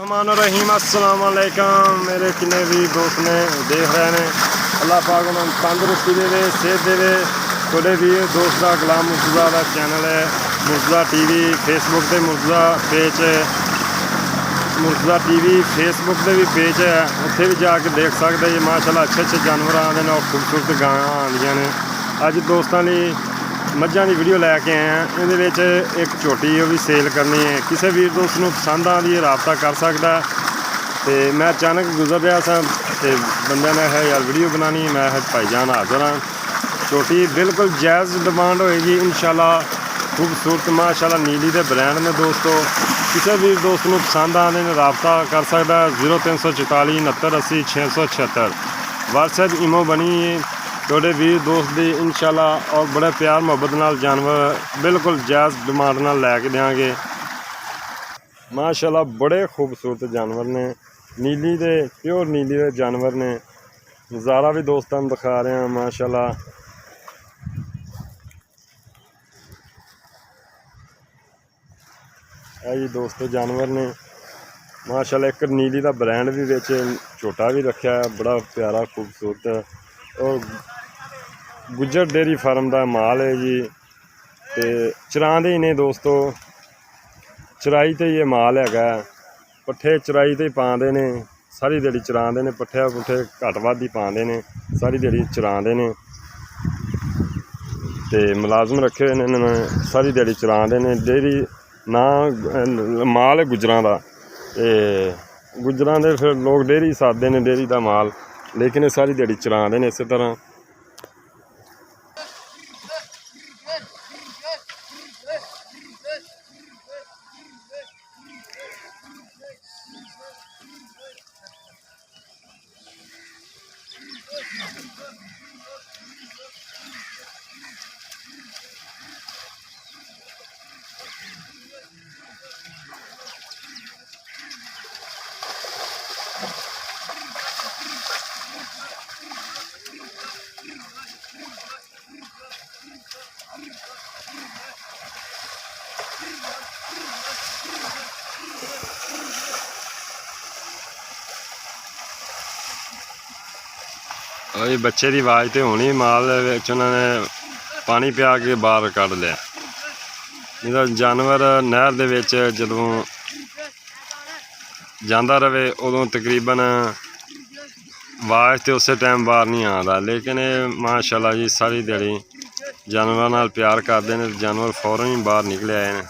रहमान अस्सलाम वालेकुम। मेरे किन्ने भी दोस्त ने देख रहे हैं, अल्लाह पाक उन्होंने तंदुरुस्ती दे, सेहत दे। थोड़े भी दोस्त का गुलाम मुर्तज़ा का चैनल है मुर्तज़ा टीवी, फेसबुक से Murtaza page Murtaza TV Facebook से भी पेज है, उत्थे भी जाके देख सकते जी। माशाल्लाह अच्छे अच्छे जानवर आते हैं और खूबसूरत गां आंदियां ने। अज दोस्तों लिए मझां की वीडियो लैके आए हैं। ये एक झोटी वो भी सेल करनी है, किसी भी दोस्त को पसंद आती है रबता कर सकता। तो मैं अचानक गुजर रहा था तो बंदे ने है यार वीडियो बनानी, मैं भाईजान हाज़र हाँ। झोटी बिल्कुल जायज़ डिमांड होएगी इंशाल्लाह। खूबसूरत माशाल्लाह नीली के ब्रांड ने दोस्तों, किसी भी दोस्त को पसंद आने ने रबता कर सकता। 0344 69 80 676 व्हाट्सएप ईमो बनी है थोड़े भी दोस्त दी इंशाल्लाह। और बड़े प्यार मुहब्बत नाल जानवर बिल्कुल जायज़ डिमांड नाल लैके देंगे माशाल्लाह। बड़े खूबसूरत जानवर ने, नीली दे प्योर नीली दे जानवर ने। नज़ारा भी दोस्तों दिखा रहे हैं माशाल्लाह। जी दोस्तों जानवर ने माशाल्लाह। एक नीली का ब्रांड भी विच छोटा भी रखा है, बड़ा प्यारा खूबसूरत। और गुज्जर डेयरी फार्म का माल है जी। तो चरांदे ही ने दोस्तों, चराई तो ये माल है, पट्ठे चराई तो पाते ने, सारी दिहाड़ी चरांदे ने। पट्ठे पुट्ठे घट वध ही पाते ने, सारी दिहाड़ी चरांदे ने। तो मुलाजम रखे हुए ने, सारी दिहाड़ी चरांदे ने। डेयरी ना माल है गुजरां का, गुजरां दे फिर लोग डेयरी सादे ने, डेयरी का माल, लेकिन ये सारी दिहाड़ी चरांदे ने। इस तरह और बच्चे की आवाज़ तो होनी, माल उन्होंने पानी पिया के बाहर कढ़ लिया। नहीं तो जानवर नहर दे विच जदों जांदा रहे उदों तकरीबन आवाज़ तो उस टाइम बाहर नहीं आता। लेकिन ये माशाल्लाह जी सारी दिहाड़ी जानवर नाल प्यार करते हैं, जानवर फौरन ही बाहर निकले आए हैं।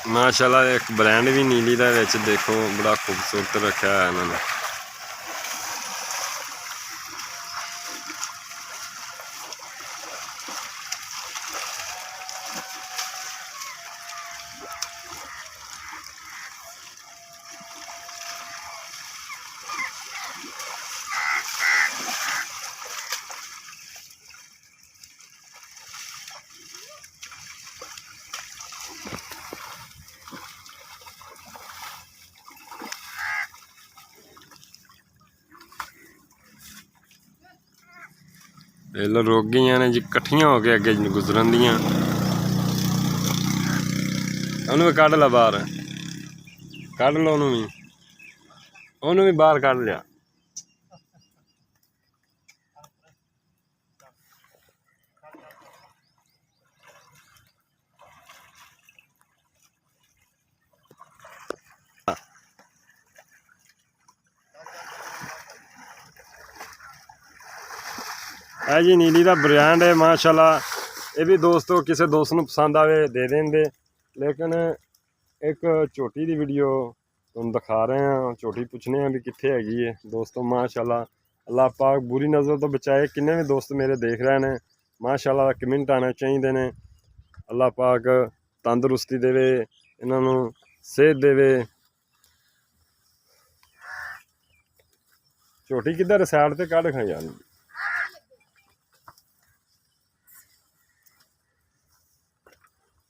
माशाल्लाह एक ब्रांड भी नीली का विच देखो, बड़ा खूबसूरत रखा है इन्होंने। लो रुक गई ने जी, कट्ठियां होके अगे गुजरन दियां। उन्होंने भी कढ़ ला बाहर, कढ़ लो उन्होंने भी बाहर कढ़ लिया। है जी नीली का ब्रांड है माशाल्लाह। ये भी दोस्तों किसी दोस्त को पसंद आवे दे देंगे। लेकिन एक झोटी की वीडियो तुम दिखा रहे हैं, झोटी पूछने हैं भी कितने हैगी है दोस्तों। माशाल्लाह अल्लाह पाक बुरी नज़र तो बचाए। किन्ने भी दोस्त मेरे देख रहे हैं माशाल्लाह, कमेंट आना चाहिए ने। ਅੱਲਾਹ ਪਾਕ ਤੰਦਰੁਸਤੀ ਦੇਵੇ, ਇਹਨਾਂ ਨੂੰ ਸਿਹਤ ਦੇਵੇ। ਝੋਟੀ ਕਿੱਧਰ ਸਾਈਡ ਤੇ ਕੱਢ ਖਾਈ ਜਾਂਦੀ।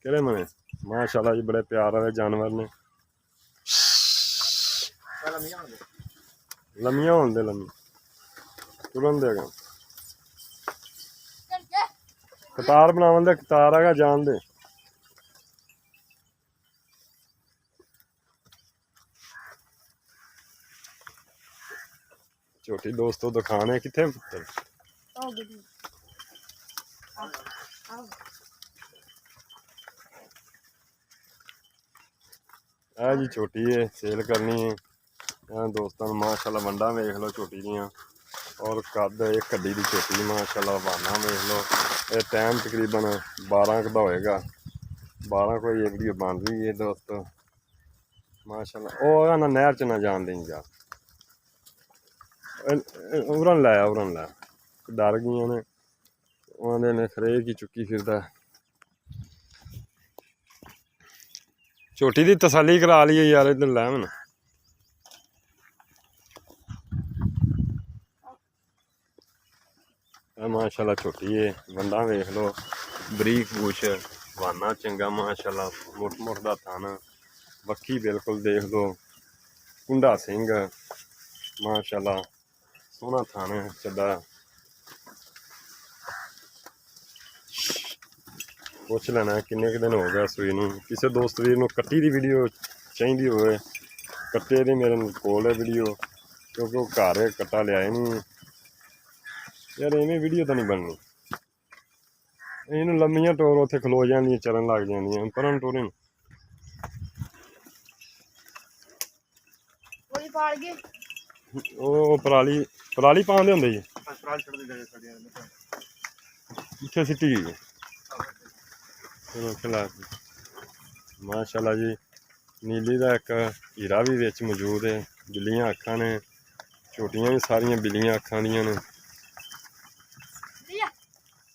ਕਿਹੜੇ ਮਨੇ ਮਾਸ਼ਾਅੱਲਾ ਜੀ, ਬੜੇ ਪਿਆਰ ਵਾਲੇ ਜਾਨਵਰ ਨੇ। ਲੰਮੀਆਂ ਹੋਣ ਦੇ, ਲੰਮੀ ਤੁਰਨ ਦੇਗਾ। ਕਤਾਰ ਬਣਾਉਣ ਦੇ, ਕਤਾਰ ਹੈਗਾ ਜਾਣ ਦੇ। ਝੋਟੀ ਦੋਸਤੋ ਦਿਖਾਣੇ ਕਿੱਥੇ ਪੁੱਤਰ। ਇਹ ਜੀ ਝੋਟੀ ਹੈ, ਸੇਲ ਕਰਨੀ ਹੈ। ਦੋਸਤਾਂ ਨੂੰ ਮਾਸ਼ਾਅੱਲਾ ਵੰਡਾਂ ਵੇਖ ਲਓ ਝੋਟੀ ਦੀਆਂ, ਔਰ ਕੱਦ ਇੱਕ ਹੱਡੀ ਦੀ ਝੋਟੀ ਮਾਸ਼ਾਅੱਲਾ। ਵਾਨਾ ਵੇਖ ਲਓ। ਇਹ ਟਾਈਮ ਤਕਰੀਬਨ 12 ਕੁ ਦਾ ਹੋਏਗਾ, 12 ਕੋਈ ਇਹ ਵੀਡੀਓ ਬਣ ਰਹੀ ਹੈ ਦੋਸਤੋ ਮਾਸ਼ਾਅੱਲਾ। ਉਹ ਨਾ ਨਹਿਰ 'ਚ ਨਾ ਜਾਣ ਦੇਈ ਜਾ, ਉਰਨ ਲੈ ਡਰ ਗਈਆਂ ਨੇ, ਉਹਨਾਂ ਨੇ ਖਰੇਕ ਹੀ ਚੁੱਕੀ ਫਿਰਦਾ। ਝੋਟੀ ਦੀ ਤਸੱਲੀ ਕਰਾ ਲਈਏ ਯਾਰ, ਇੱਧਰ ਲੈ ਮੈਨੂੰ। ਮਾਸ਼ਾਅੱਲਾ ਝੋਟੀ ਹੈ, ਵੰਡਾਂ ਵੇਖ ਲਓ, ਬਰੀਕ ਪੂਛ, ਵਾਨਾ ਚੰਗਾ ਮਾਸ਼ਾਅੱਲਾ, ਮੁੱਠ ਦਾ ਥਣ, ਬੱਖੀ ਬਿਲਕੁਲ ਦੇਖ ਲਓ, ਕੁੰਡਾ ਸਿੰਘ ਮਾਸ਼ਾਅੱਲਾ, ਸੋਹਣਾ ਥਣ ਚੱਡਾ। ਪੁੱਛ ਲੈਣਾ ਕਿੰਨੇ ਕੁ ਦਿਨ ਹੋ ਗਿਆ ਸੂਈ ਨੂੰ। ਕਿਸੇ ਦੋਸਤ ਵੀਰ ਨੂੰ ਕੱਟੀ ਦੀ ਵੀਡੀਓ ਚਾਹੀਦੀ ਹੋਵੇ, ਕੱਟੇ ਦੀ ਮੇਰੇ ਕੋਲ ਹੈ ਵੀਡੀਓ, ਕਿਉਂਕਿ ਉਹ ਘਰ ਕੱਟਾ ਲਿਆਏ ਨਹੀਂ ਯਾਰ, ਇਵੇਂ ਵੀਡੀਓ ਤਾਂ ਨਹੀਂ ਬਣਨੀ। ਇਹਨੂੰ ਲੰਮੀਆਂ ਟੋਰ ਉੱਥੇ ਖਲੋ ਜਾਂਦੀਆਂ, ਚਰਨ ਲੱਗ ਜਾਂਦੀਆਂ, ਪਰਨ ਟੋਰੇ ਨੂੰ। ਉਹ ਪਰਾਲੀ ਪਾਉਂਦੇ ਹੁੰਦੇ ਜੀ, ਕਿੱਥੇ ਸਿੱਟੀ ਗਈ। ਚਲੋ ਖਿਲਾ ਮਾਸ਼ਾਅੱਲਾ ਜੀ। ਨੀਲੀ ਦਾ ਇੱਕ ਹੀਰਾ ਵੀ ਵਿੱਚ ਮੌਜੂਦ ਹੈ। ਬਿੱਲੀਆਂ ਅੱਖਾਂ ਨੇ, ਝੋਟੀਆਂ ਵੀ ਸਾਰੀਆਂ ਬਿੱਲੀਆਂ ਅੱਖਾਂ ਦੀਆਂ ਨੇ,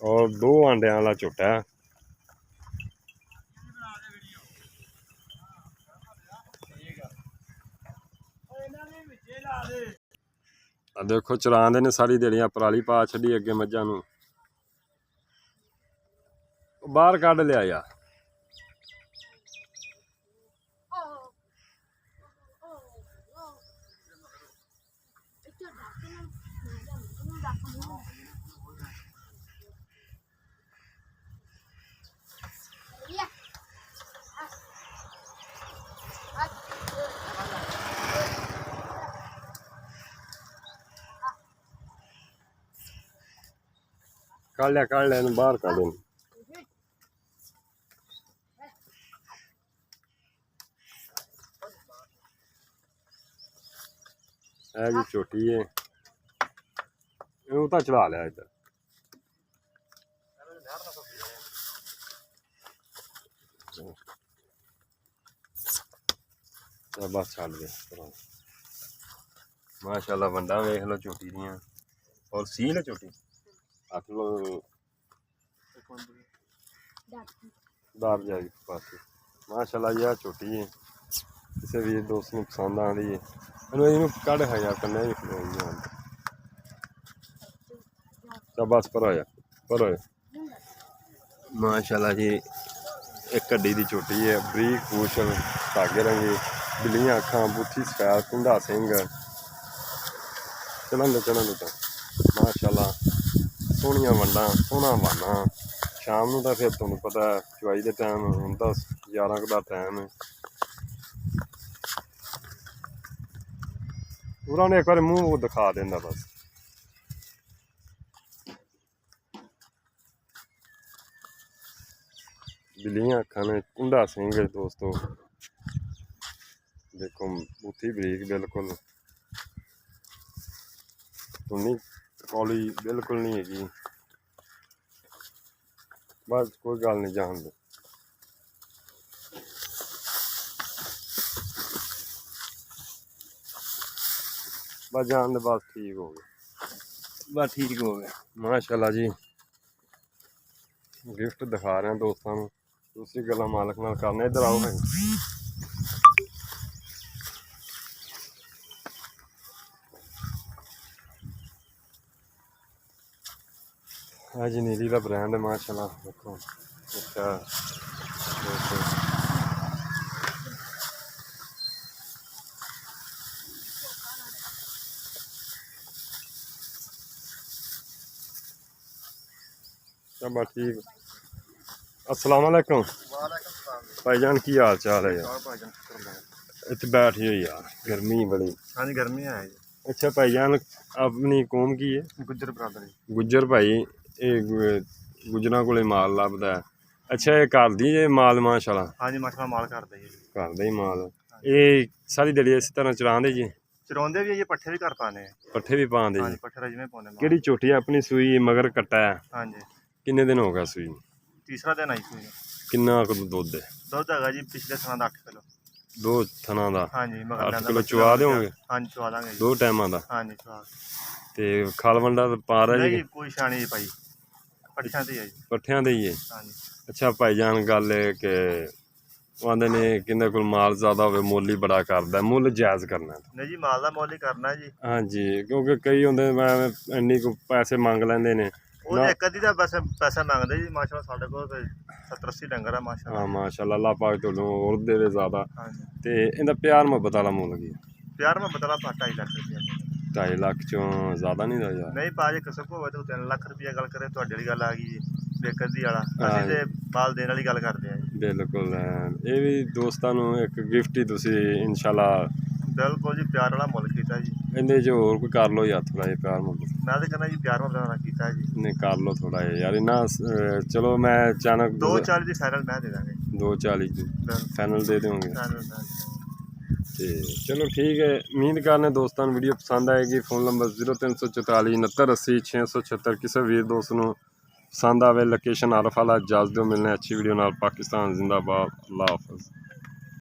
ਔਰ 2 ਆਂਡਿਆਂ ਵਾਲਾ ਝੋਟਾ ਹੈ। ਆ ਦੇਖੋ ਚਰਾਉਂਦੇ ਨੇ ਸਾਰੀ ਦਿਹਾੜੀਆਂ, ਪਰਾਲੀ ਪਾ ਛੱਡੀ ਅੱਗੇ ਮੱਝਾਂ ਨੂੰ। ਬਾਹਰ ਕੱਢ ਲਿਆ ਯਾਰ। ਕੱਢ ਲਿਆ ਇਹਨੂੰ ਬਾਹਰ ਕੱਢ ਇਹਨੂੰ। ਇਹ ਜੀ ਝੋਟੀ ਹੈ, ਇਹਨੂੰ ਤਾਂ ਚੜਾ ਲਿਆ ਇੱਧਰ। ਬਸ ਛੱਡ ਦੇ ਮਾਸ਼ਾਅੱਲਾ। ਵੰਡਾਂ ਵੇਖ ਲਓ ਝੋਟੀ ਦੀਆਂ, ਔਰ ਸੀਲ ਹੈ ਝੋਟੀ। ਹੱਥ ਲੋ ਦਾਰ ਜਾਏਗੀ ਪਾਸੇ ਮਾਸ਼ਾਅੱਲਾ। ਯਾਰ ਝੋਟੀ ਹੈ, ਕਿਸੇ ਵੀ ਦੋਸਤ ਨੂੰ ਪਸੰਦ ਆਉਂਦੀ ਹੈ ਇਹਨੂੰ ਕੱਢ ਹੈ ਯਾਰ, ਕੰਨੇ ਵੀ ਖਲੋਈ ਤਾਂ ਬਸ ਪਰ ਹੋਇਆ ਮਾਸ਼ਾਅੱਲਾ ਜੀ। ਇੱਕ ਹੱਡੀ ਦੀ ਝੋਟੀ ਹੈ, ਬਰੀਕ ਪੂਛ, ਧਾਗੇ ਰੰਗੀ, ਬਿੱਲੀਆਂ ਅੱਖਾਂ, ਬੁੱਥੀ ਸਫੈਦ, ਕੁੰਡਾ ਸਿੰਘ, ਚਲਣ ਦੇ ਤਾਂ ਮਾਸ਼ਾਅੱਲਾ। ਸੋਹਣੀਆਂ ਵੰਡਾਂ, ਸੋਹਣਾ ਵਾਨਾ। ਸ਼ਾਮ ਨੂੰ ਤਾਂ ਫਿਰ ਤੁਹਾਨੂੰ ਪਤਾ ਚੁਆਈ ਦੇ ਟਾਈਮ, ਹੁਣ ਤਾਂ 11 ਕੁ ਦਾ ਟਾਈਮ ਹੈ। ਉਹਨਾਂ ਨੇ ਇੱਕ ਵਾਰ ਮੂੰਹ ਦਿਖਾ ਦਿੰਦਾ ਬਸ। ਬਿੱਲੀਆਂ ਅੱਖਾਂ ਨੇ, ਕੁੰਡਾ ਸਿੰਘ ਦੋਸਤੋ। ਦੇਖੋ ਬੂਥੀ ਬਰੀਕ ਬਿਲਕੁਲ, ਧੁੰਨੀ ਕੌਲੀ ਬਿਲਕੁਲ ਨਹੀਂ ਹੈਗੀ। ਬਸ ਕੋਈ ਗੱਲ ਨਹੀਂ, ਜਾਣ ਦੇ। ਬਸ ਜਾਣ ਦੇ, ਬਸ ਠੀਕ ਹੋ ਗਿਆ, ਮਾਸ਼ਾਅੱਲਾ ਜੀ। ਗਿਫਟ ਦਿਖਾ ਰਿਹਾ ਦੋਸਤਾਂ ਨੂੰ। दूसरी गल्लां मालक नाल करने। इधर आओ भाई। हाँ जी नीली का ब्रांड है माशाल्लाह। देखो अच्छा चलो ठीक। अस्सलाम वालेकुम भाईजान, की हाल चाल है यार? इत्थे बैठ जाओ यार, गर्मी बड़ी। हाँ जी गर्मी है जी। अच्छा भाईजान, अपनी कौम की है? गुज्जर बरादरी। गुज्जर भाई, ये गुजरां कोले माल लभदा है। अच्छा ये घर दी जे माल माशाल्लाह? हाँ जी माशाल्लाह माल करते जी। घर दा ही माल। ये सारी दिहाड़ी इस तरह चरांदे जी? चराउंदे भी है जी, पट्ठे भी कर पाने। पट्ठे भी पांदे हाँ जी? जी पट्ठे रजमे पाने। केड़ी झोटी है अपनी सूई मगर कट्टा है? हाँ जी किन्ने दिन हो गया सूई? तीसरा दिन आई सूई। किन्ना क दुध है? दुध हैगा जी पिछले थना दा 8 किलो। 2 थना दा? हाँ जी मगर 8 किलो चुवा दोगे? हाँ जी चुवा देंगे। 2 टाइमां दा? हाँ जी चुवा। ते खल वंडा पा रहा नहीं जी? जी कोई शानी जी भाई, पट्ठियां ते है जी। पट्ठियां दे ही है? हाँ जी। अच्छा भाईजान गल है कि आंदे ने किंदे कोल माल ज़्यादा होवे मुੱਲ ही बड़ा करदा है, मुੱਲ जायज़ करना है। नहीं जी माल दा मुੱਲ ही करना है जी। हाँ जी, क्योंकि कई होंदे इन्नी को पैसे मंग लैंदे ने वो एक अद्धी दा बस पैसा मंगदे जी। माशाल्लाह साडे कोल 70-80 डंगर है माशाल्लाह। हाँ माशाल्लाह, अल्लाह पाक तोनू और देवे ज़्यादा। हाँ जी ते इंदा प्यार मुहब्बत वाला मुੱਲ की है? प्यार में बदला 2.5 लाख रुपया। 2.5 लाख चों ज़्यादा नहीं दा यार? नहीं भाजी कसम को 3 ਲੱਖ ਰੁਪਇਆ ਗੱਲ ਕਰੇ ਤੁਹਾਡੇ ਵਾਲੀ ਗੱਲ ਆ ਗਈ ਜੀ। ਬੇਕਰ ਦੀ ਵਾਲਾ ਹਾਂ ਅਸੀਂ ਜੀ। ਤੇ ਮਾਲ ਦੇਣ ਵਾਲੀ ਗੱਲ ਕਰਦੇ ਆ ਜੀ। बिल्कुल ये भी दोस्तां नू एक गिफ्ट ही तुसी इंशाल्लाह ਬਿਲਕੁਲ ਜੀ ਪਿਆਰ ਵਾਲਾ ਮੁੱਲ ਕੀਤਾ ਜੀ। इहदे च होर कोई कर लो यार थोड़ा जिहा प्यार मुहब्बत। ਮੈਂ ਤਾਂ ਕਹਿੰਦਾ ਜੀ ਪਿਆਰ ਮੁਹੱਬਤ ਨਾਲ ਕੀਤਾ ਜੀ। नहीं कर लो थोड़ा जिहा यार इन्ना चलो मैं अचानक 240 ਦੀ ਫਾਈਨਲ ਮੈਂ ਦੇ ਦਾਂਗੇ। 240 फाइनल दे दोगे? ਫਾਈਨਲ ਤੇ ਚਲੋ ਠੀਕ ਹੈ। ਉਮੀਦ ਕਰਨੇ ਦੋਸਤਾਂ ਨੂੰ ਵੀਡੀਓ ਪਸੰਦ ਆਏਗੀ। Phone number 0344 6980 676। ਕਿਸੇ ਵੀਰ ਦੋਸਤ ਨੂੰ ਪਸੰਦ ਆਵੇ ਲੋਕੇਸ਼ਨ ਆਰਫ ਵਾਲਾ ਜੱਜ ਦਿਓ। ਮਿਲਣੇ ਅੱਛੀ ਵੀਡੀਓ ਨਾਲ। ਪਾਕਿਸਤਾਨ ਜ਼ਿੰਦਾਬਾਦ। ਅੱਲਾਹ ਹਾਫਿਜ਼।